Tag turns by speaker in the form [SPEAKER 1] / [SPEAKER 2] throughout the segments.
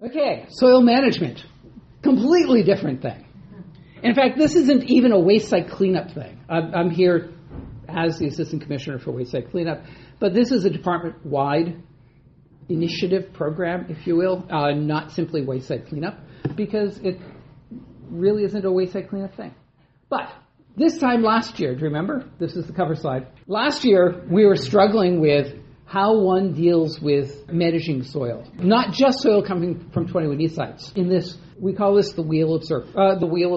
[SPEAKER 1] Okay, soil management. Completely different thing. In fact, this isn't even a waste site cleanup thing. I'm here as the Assistant Commissioner for Waste Site Cleanup, but this is a department-wide initiative program, if you will, not simply waste site cleanup, because it really isn't a waste site cleanup thing. But this time last year, do you remember? This is the cover slide. Last year, we were struggling with how one deals with managing soil, not just soil coming from 21E sites. In this, we call this the wheel of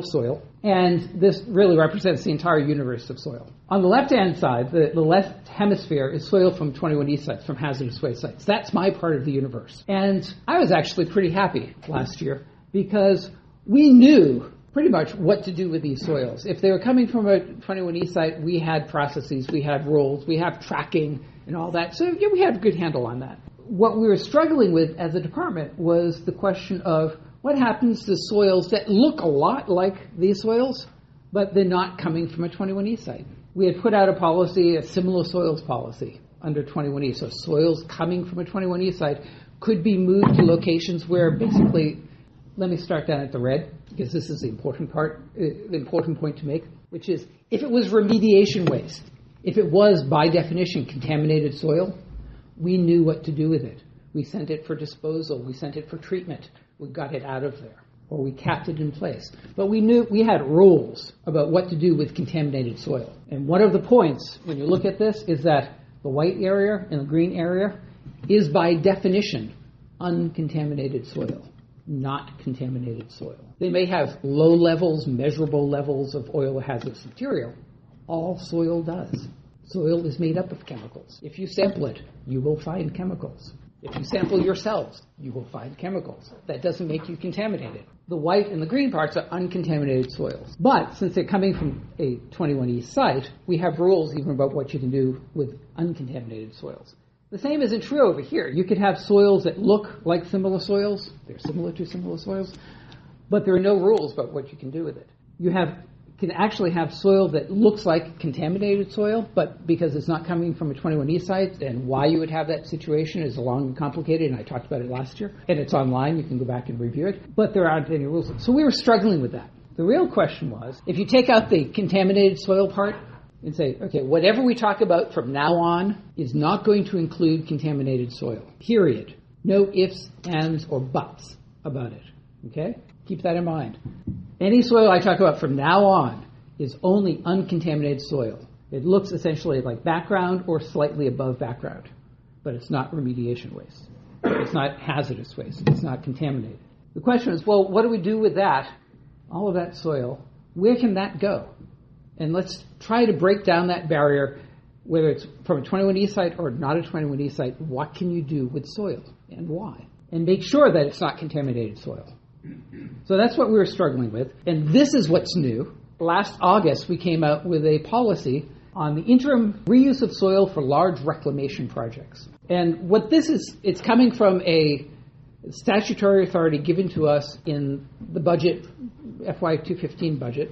[SPEAKER 1] soil, and this really represents the entire universe of soil. On the left-hand side, the left hemisphere is soil from 21E sites, from hazardous waste sites. That's my part of the universe. And I was actually pretty happy last year because we knew pretty much what to do with these soils. If they were coming from a 21E site, we had processes, we had rules, we have tracking and all that. So yeah, we had a good handle on that. What we were struggling with as a department was the question of what happens to soils that look a lot like these soils, but they're not coming from a 21E site. We had put out a policy, a similar soils policy under 21E. So soils coming from a 21E site could be moved to locations where basically, let me start down at the red, because this is the important part, the important point to make, which is if it was remediation waste, if it was by definition contaminated soil, we knew what to do with it. We sent it for disposal, we sent it for treatment, we got it out of there, or we capped it in place. But we knew we had rules about what to do with contaminated soil. And one of the points when you look at this is that the white area and the green area is by definition uncontaminated soil, not contaminated soil. They may have low levels, measurable levels of oil or hazardous material. All soil does. Soil is made up of chemicals. If you sample it, you will find chemicals. If you sample yourselves, you will find chemicals. That doesn't make you contaminated. The white and the green parts are uncontaminated soils. But since they're coming from a 21E site, we have rules even about what you can do with uncontaminated soils. The same isn't true over here. You could have soils that look like similar soils. They're similar to similar soils. But there are no rules about what you can do with it. You can actually have soil that looks like contaminated soil, but because it's not coming from a 21E site, and why you would have that situation is long and complicated, and I talked about it last year, and it's online, you can go back and review it, but there aren't any rules. So we were struggling with that. The real question was, if you take out the contaminated soil part and say, okay, whatever we talk about from now on is not going to include contaminated soil, period. No ifs, ands, or buts about it, okay? Keep that in mind. Any soil I talk about from now on is only uncontaminated soil. It looks essentially like background or slightly above background, but it's not remediation waste. It's not hazardous waste. It's not contaminated. The question is, well, what do we do with that, all of that soil? Where can that go? And let's try to break down that barrier, whether it's from a 21E site or not a 21E site. What can you do with soil and why? And make sure that it's not contaminated soil. So that's what we were struggling with. And this is what's new. Last August, we came out with a policy on the interim reuse of soil for large reclamation projects. And what this is, it's coming from a statutory authority given to us in the budget, FY 215 budget.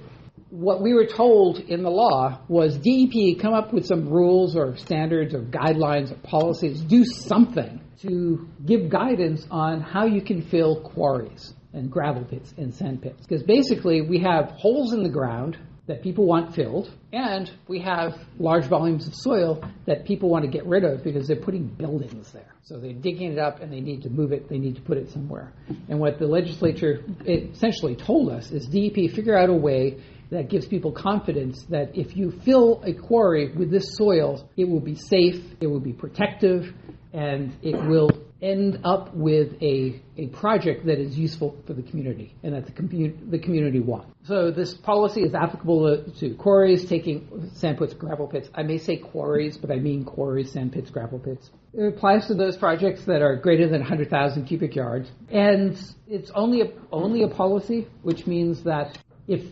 [SPEAKER 1] What we were told in the law was DEP come up with some rules or standards or guidelines or policies, do something to give guidance on how you can fill quarries and gravel pits and sand pits. Because basically we have holes in the ground that people want filled, and we have large volumes of soil that people want to get rid of because they're putting buildings there. So they're digging it up and they need to move it, they need to put it somewhere. And what the legislature essentially told us is DEP figure out a way that gives people confidence that if you fill a quarry with this soil, it will be safe, it will be protective, and it will end up with a project that is useful for the community and that the community wants. So this policy is applicable to quarries, taking sand pits, gravel pits. I may say quarries, but I mean quarries, sand pits, gravel pits. It applies to those projects that are greater than 100,000 cubic yards. And it's only a policy, which means that if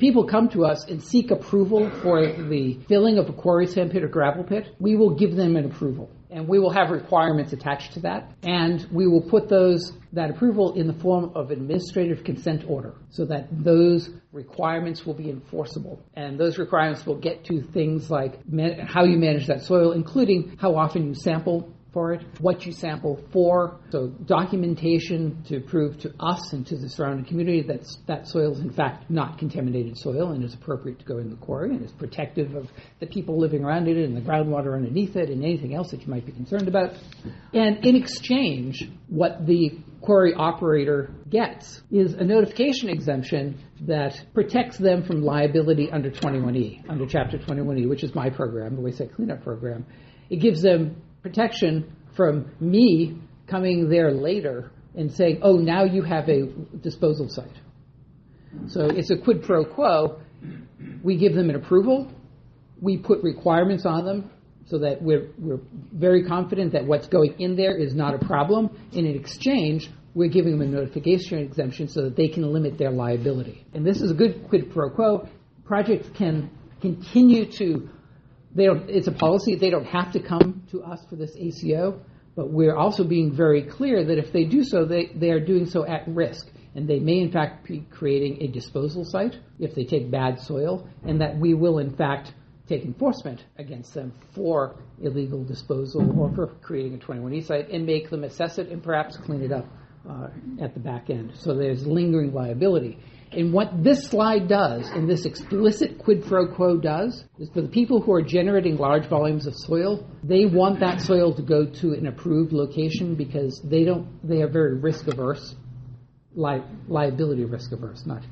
[SPEAKER 1] people come to us and seek approval for the filling of a quarry, sand pit, or gravel pit, we will give them an approval. And we will have requirements attached to that. And we will put that approval in the form of administrative consent order so that those requirements will be enforceable. And those requirements will get to things like how you manage that soil, including how often you sample for it, what you sample for, so documentation to prove to us and to the surrounding community that that soil is in fact not contaminated soil and is appropriate to go in the quarry and is protective of the people living around it and the groundwater underneath it and anything else that you might be concerned about. And in exchange, what the quarry operator gets is a notification exemption that protects them from liability under 21E, under Chapter 21E, which is my program, the Wayside Cleanup Program. It gives them protection from me coming there later and saying, oh, now you have a disposal site. So it's a quid pro quo. We give them an approval. We put requirements on them so that we're very confident that what's going in there is not a problem. And in exchange, we're giving them a notification exemption so that they can limit their liability. And this is a good quid pro quo. Projects can continue to, it's a policy, they don't have to come to us for this ACO, but we're also being very clear that if they do so, they are doing so at risk. And they may in fact be creating a disposal site if they take bad soil, and that we will in fact take enforcement against them for illegal disposal or for creating a 21E site and make them assess it and perhaps clean it up at the back end. So there's lingering liability. And what this slide does, and this explicit quid pro quo does, is for the people who are generating large volumes of soil, they want that soil to go to an approved location because they are very risk averse, liability risk averse, not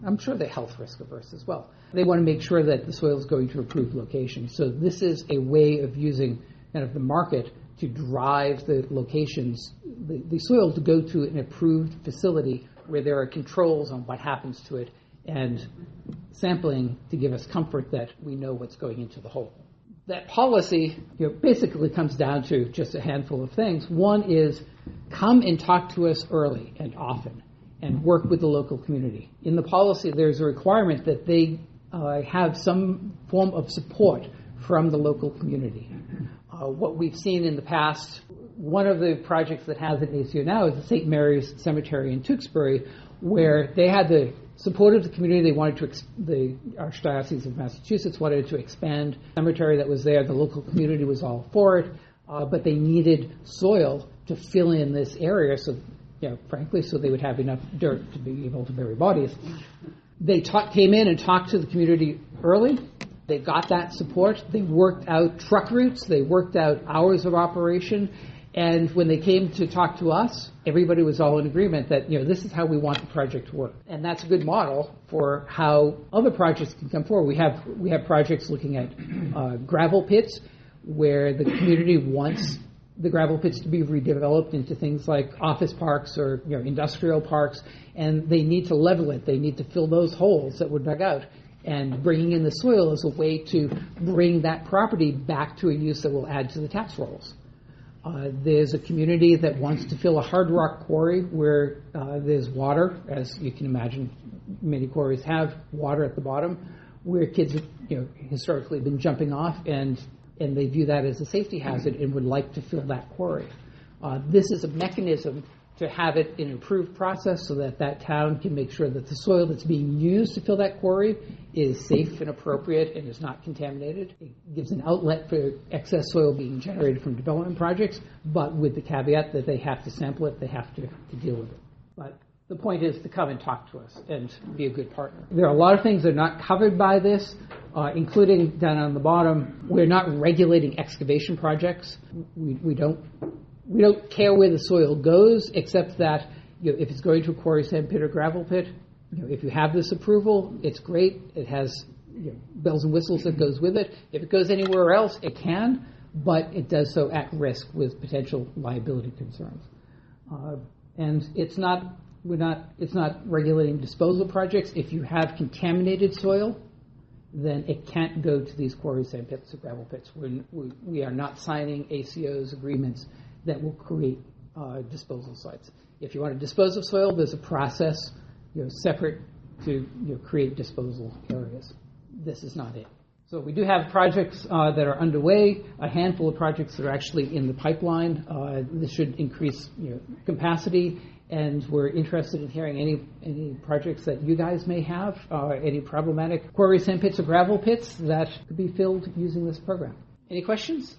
[SPEAKER 1] I'm sure they're health risk averse as well. They want to make sure that the soil is going to approved location. So this is a way of using kind of the market to drive the locations, the soil to go to an approved facility where there are controls on what happens to it and sampling to give us comfort that we know what's going into the hole. That policy basically comes down to just a handful of things. One is come and talk to us early and often and work with the local community. In the policy, there's a requirement that they have some form of support from the local community. What we've seen in the past, one of the projects that has an ACO now is the St. Mary's Cemetery in Tewksbury, where they had the support of the community. They wanted to, the Archdiocese of Massachusetts wanted to expand the cemetery that was there. The local community was all for it, but they needed soil to fill in this area, so frankly, so they would have enough dirt to be able to bury bodies. They came in and talked to the community early. They got that support. They worked out truck routes. They worked out hours of operation. And when they came to talk to us, everybody was all in agreement that, this is how we want the project to work. And that's a good model for how other projects can come forward. We have projects looking at gravel pits where the community wants the gravel pits to be redeveloped into things like office parks or industrial parks, and they need to level it. They need to fill those holes that were dug out. And bringing in the soil is a way to bring that property back to a use that will add to the tax rolls. There's a community that wants to fill a hard rock quarry where there's water, as you can imagine. Many quarries have water at the bottom, where kids have historically been jumping off, and they view that as a safety hazard and would like to fill that quarry. This is a mechanism to have it an improved process so that that town can make sure that the soil that's being used to fill that quarry is safe and appropriate and is not contaminated. It gives an outlet for excess soil being generated from development projects, but with the caveat that they have to sample it, they have to deal with it. But the point is to come and talk to us and be a good partner. There are a lot of things that are not covered by this, including down on the bottom. We're not regulating excavation projects. We don't care where the soil goes, except that if it's going to a quarry, sand pit, or gravel pit, if you have this approval, it's great. It has bells and whistles that goes with it. If it goes anywhere else, it can, but it does so at risk with potential liability concerns. And it's not regulating disposal projects. If you have contaminated soil, then it can't go to these quarries, sand pits, or gravel pits. We are not signing ACOs agreements that will create disposal sites. If you want to dispose of soil, there's a process separate to create disposal areas. This is not it. So we do have projects that are underway, a handful of projects that are actually in the pipeline. This should increase capacity, and we're interested in hearing any projects that you guys may have, any problematic quarry, sand pits, or gravel pits that could be filled using this program. Any questions?